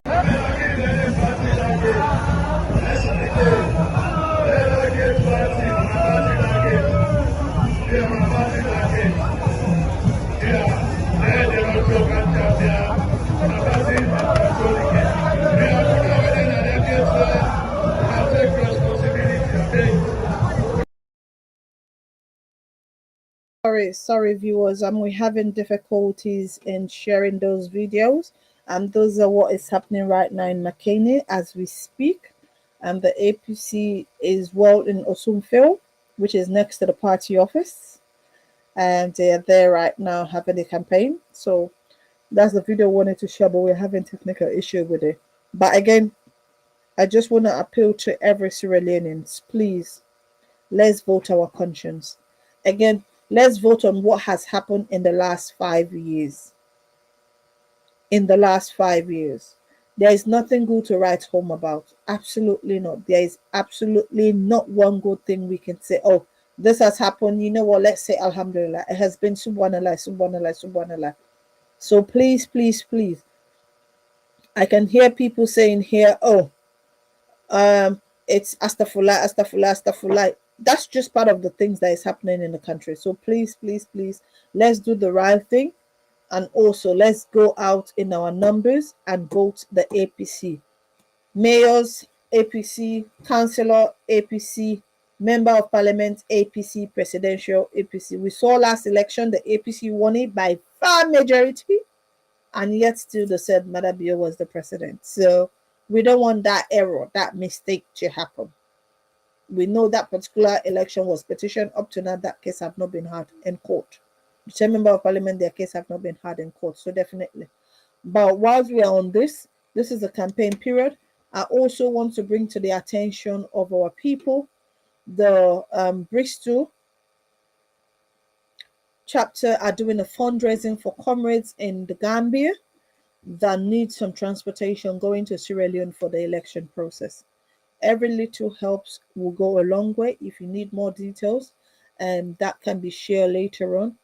Sorry viewers, we're having difficulties in sharing those videos, and those are what is happening right now in McKinney as we speak. And the APC is well in Osumfield, which is next to the party office, and they are there right now having a campaign. So that's the video I wanted to share, but we're having technical issue with it. But again, I just want to appeal to every Sierra Leoneans, please, let's vote our conscience. Again, let's vote on what has happened in the last 5 years. In the last 5 years, there is nothing good to write home about. Absolutely not. There is absolutely not one good thing we can say, oh, this has happened. You know what? Let's say Alhamdulillah. It has been Subhanallah, Subhanallah, Subhanallah. So please, please, please. I can hear people saying here, oh, it's astaghfirullah, astaghfirullah, astaghfirullah. That's just part of the things that is happening in the country. So please, please, please, let's do the right thing. And also, let's go out in our numbers and vote the APC. Mayors, APC, Councillor, APC, Member of Parliament, APC, Presidential, APC. We saw last election, the APC won it by far majority. And yet still they said Madabio was the president. So we don't want that error, that mistake to happen. We know that particular election was petitioned. Up to now, that case have not been heard in court. The 10 member of parliament, their case have not been heard in court. So definitely. But whilst we are on this is a campaign period. I also want to bring to the attention of our people the Bristol chapter are doing a fundraising for comrades in the Gambia that need some transportation going to Sierra Leone for the election process. Every little helps will go a long way. If you need more details, and that can be shared later on,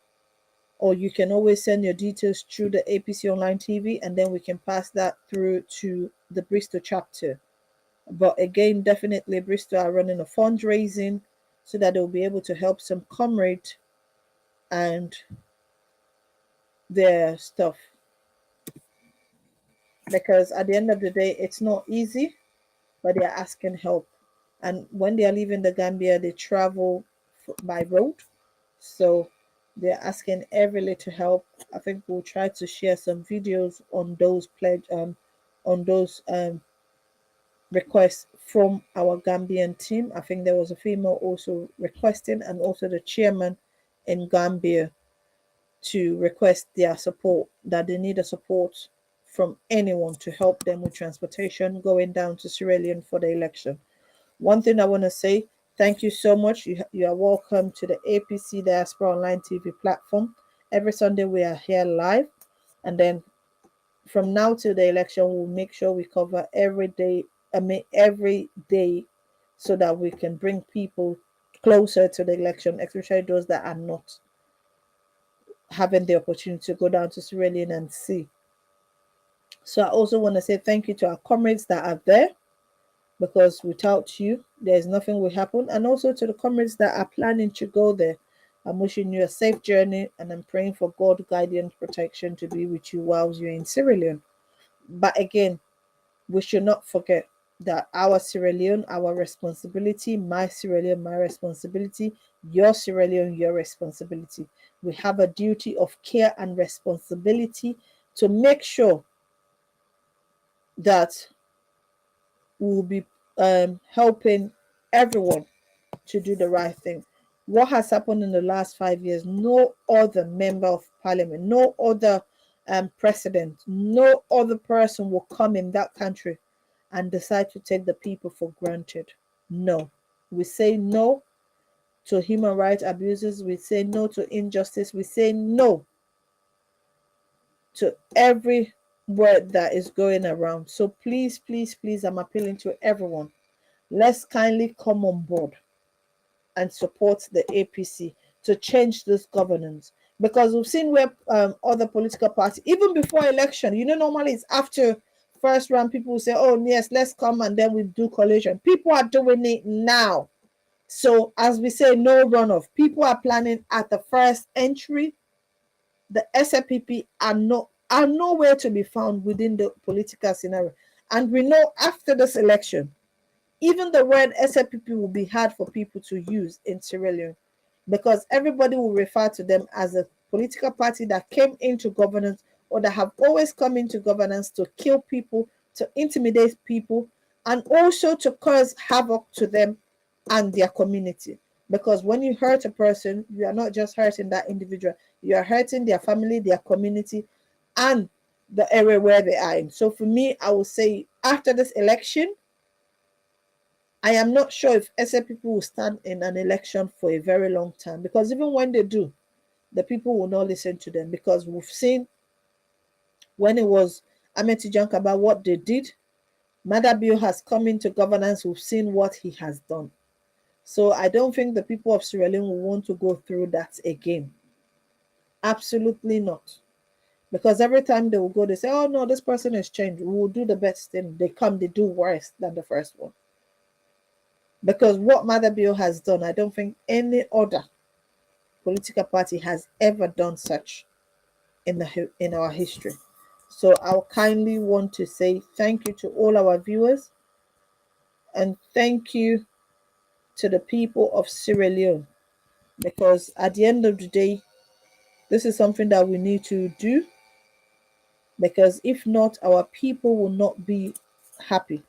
or you can always send your details through the APC Online TV, and then we can pass that through to the Bristol chapter. But again, definitely Bristol are running a fundraising so that they'll be able to help some comrades and their stuff. Because at the end of the day, it's not easy, but they're asking help. And when they are leaving the Gambia, they travel by road. So they're asking every little help. I think we'll try to share some videos on those requests from our Gambian team. I think there was a female also requesting, and also the chairman in Gambia to request their support, that they need a support from anyone to help them with transportation going down to Sierra Leone for the election. One thing I want to say, thank you so much. You are welcome to the APC Diaspora Online TV platform. Every Sunday we are here live, and then from now till the election, we'll make sure we cover every day, so that we can bring people closer to the election, especially those that are not having the opportunity to go down to Sierra Leone and see. So I also want to say thank you to our comrades that are there. because without you, there's nothing will happen. And also to the comrades that are planning to go there, I'm wishing you a safe journey, and I'm praying for God guidance protection to be with you whilst you're in Sierra Leone. But again, we should not forget that our Sierra Leone, our responsibility, my Sierra Leone, my responsibility, your Sierra Leone, your responsibility. We have a duty of care and responsibility to make sure that we will be helping everyone to do the right thing. What has happened in the last 5 years, no other member of parliament, no other president, no other person will come in that country and decide to take the people for granted. No. We say no to human rights abuses. We say no to injustice. We say no to every word that is going around. So please, please, please, I'm appealing to everyone. Let's kindly come on board and support the APC to change this governance. Because we've seen where other political parties, even before election, normally it's after first round, people will say, oh, yes, let's come and then we do coalition. People are doing it now. So as we say, no runoff. People are planning at the first entry. The SLPP are nowhere to be found within the political scenario. And we know after this election, even the word SLPP will be hard for people to use in Sierra Leone, because everybody will refer to them as a political party that came into governance, or that have always come into governance to kill people, to intimidate people, and also to cause havoc to them and their community. Because when you hurt a person, you are not just hurting that individual, you are hurting their family, their community, and the area where they are in. So for me, I would say after this election, I am not sure if SLPP will stand in an election for a very long time, because even when they do, the people will not listen to them, because we've seen when it was Ameti Jankaba what they did. Madabio has come into governance, we've seen what he has done. So I don't think the people of Sierra Leone will want to go through that again. Absolutely not. Because every time they will go, they say, oh no, this person has changed. We will do the best thing. They come, they do worse than the first one. Because what Mother Bill has done, I don't think any other political party has ever done such in our history. So I'll kindly want to say thank you to all our viewers, and thank you to the people of Sierra Leone, because at the end of the day, this is something that we need to do, because if not, our people will not be happy,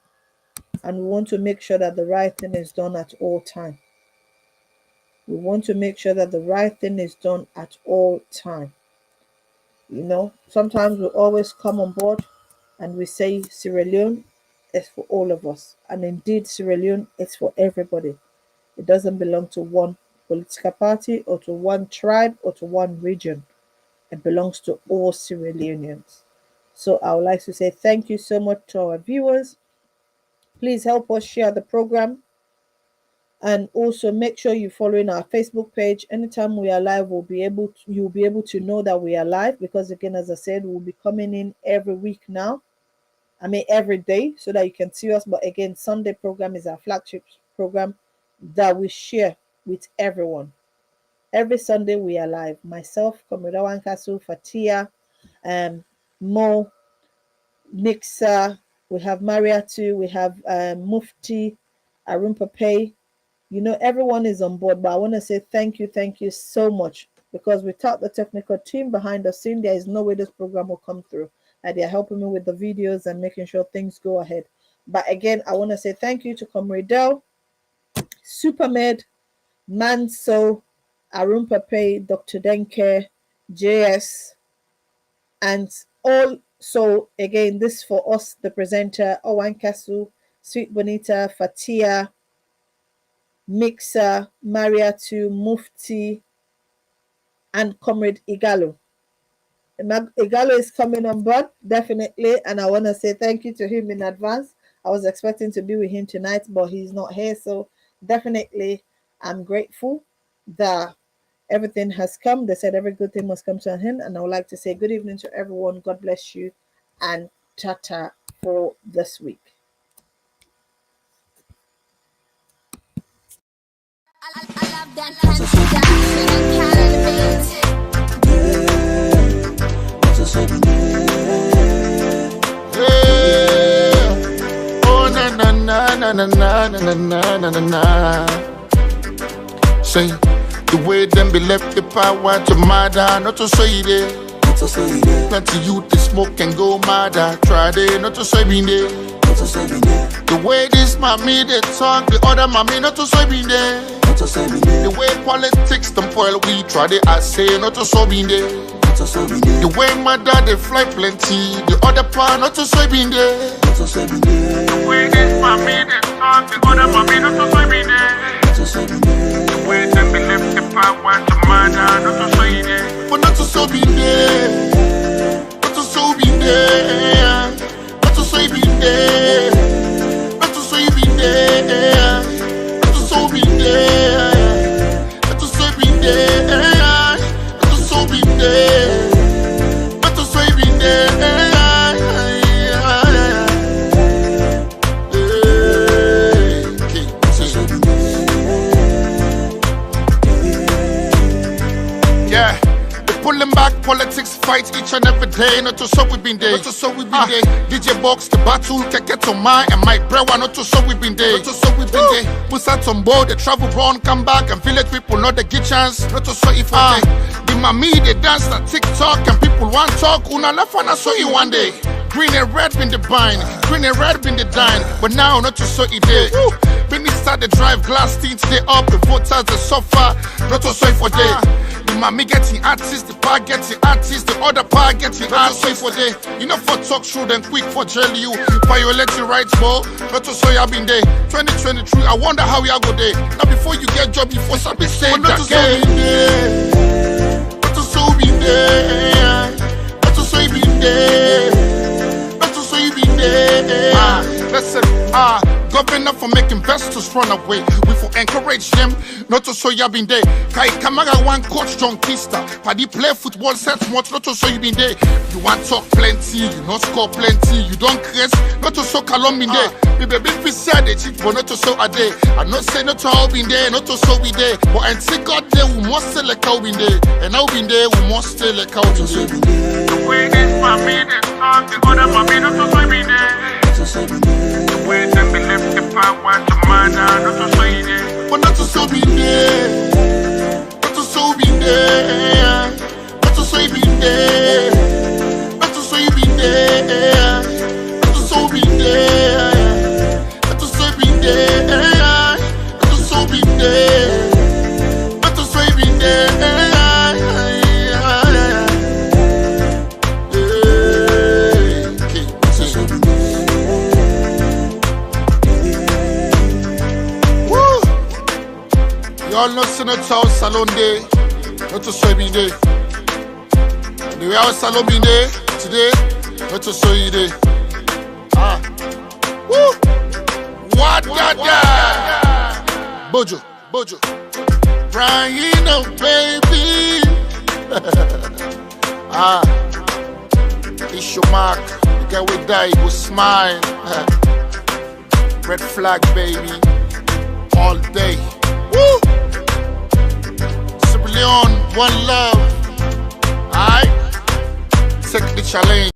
and we want to make sure that the right thing is done at all time. We want to make sure that the right thing is done at all time. Sometimes we always come on board and we say Sierra Leone is for all of us. And indeed, Sierra Leone is for everybody. It doesn't belong to one political party or to one tribe or to one region. It belongs to all Sierra Leoneans. So I would like to say thank you so much to our viewers. Please help us share the program. And also make sure you're following our Facebook page. Anytime we are live, you'll be able to know that we are live, because again, as I said, we'll be coming in every week now. Every day, so that you can see us. But again, Sunday program is our flagship program that we share with everyone. Every Sunday we are live. Myself, Komodawan Kasu, Fatia, Mo, Nixa, we have Mariatu, we have Mufti, Arumpape. Everyone is on board, but I want to say thank you so much, because without the technical team behind the scene, there is no way this program will come through. And they're helping me with the videos and making sure things go ahead. But again, I want to say thank you to Comrade Del, Supermed, Manso, Arumpape, Dr. Denke, JS, and also, again, this for us, the presenter, Owankasu, Sweet Bonita, Fatia, Mixer, Mariatu, Mufti, and Comrade Igalo. Igalo is coming on board, definitely, and I want to say thank you to him in advance. I was expecting to be with him tonight, but he's not here, so definitely I'm grateful that everything has come. They said every good thing must come to an end, and I would like to say good evening to everyone. God bless you, and tata for this week. Oh na na na na na na na na na na. Say the way them be left the power to murder, not to say it. Plenty youth they smoke and go mad. Try they not to say be there. The way this mommy they talk, the other mommy not to say be there. The way politics them spoil we try they I say not to say be there. The way mother they fly plenty, the other part not to say be there. The way this mommy they talk, the other mommy not to say be there. The way them be left the power to murder, not to say there. But not to so be there. Not to so be there. Not to so be there. Not to so be there. Not to so be there. Not to so be there. Not to so be there. Not to so be there. Yeah, they pulling back politics, fight each and every day. Not to so we been there. Not to so we been there. DJ Box, the battle, get to mine and my brewer. Not to so we been there. Not to so we been there. Put out on board, they travel run, come back and village people not the get chance. Not to so if I the mommy they dance that TikTok and people want talk. Una left and I saw you one day. Green and red been the bind, green and red been the dine. But now not to so it there. When we start the drive, glass teeth they up, the voters they suffer. Not to so for day. The mommy getting artists, the pa getting artists, the other pa getting artists for day. You know for talk through then quick for jail you violate your rights, bro. Not to so you have been there. 2023, I wonder how we are go there. Now before you get job, before somebody say not to so be there. Not to so be there. Not to so be there. Not to so be there. Listen, governor for making investors run away. We for encourage them not to so you been there. Kai Kamara one coach John Kista. Paddy play football set much not to so you been there. You want talk plenty, you not score plenty. You don't crest, not to so Kalom been there. We be been said they cheat but not to so a day. I not say not to all been there, not to so be there. But and see God there we must stay like how been there. And now been there we must stay like how been there. The way this mommy they talk, the other mommy not to so be there. The way them be left the power to murder, not to say there. But not to so be there. Not to so be there. Not to so be there. Not to so be there. Not to so be there. Not to so be there. Not to so be there. Not to so be there. Y'all not seen a child salon day, not to show me day. The way our salon be there today, not to show you day. Woo! What da? Bojo, Bojo. Crying out, baby. It's your mark. The guy will die, he will smile. Red flag, baby. All day. Woo! LEONE, one love. Alright? Take the challenge.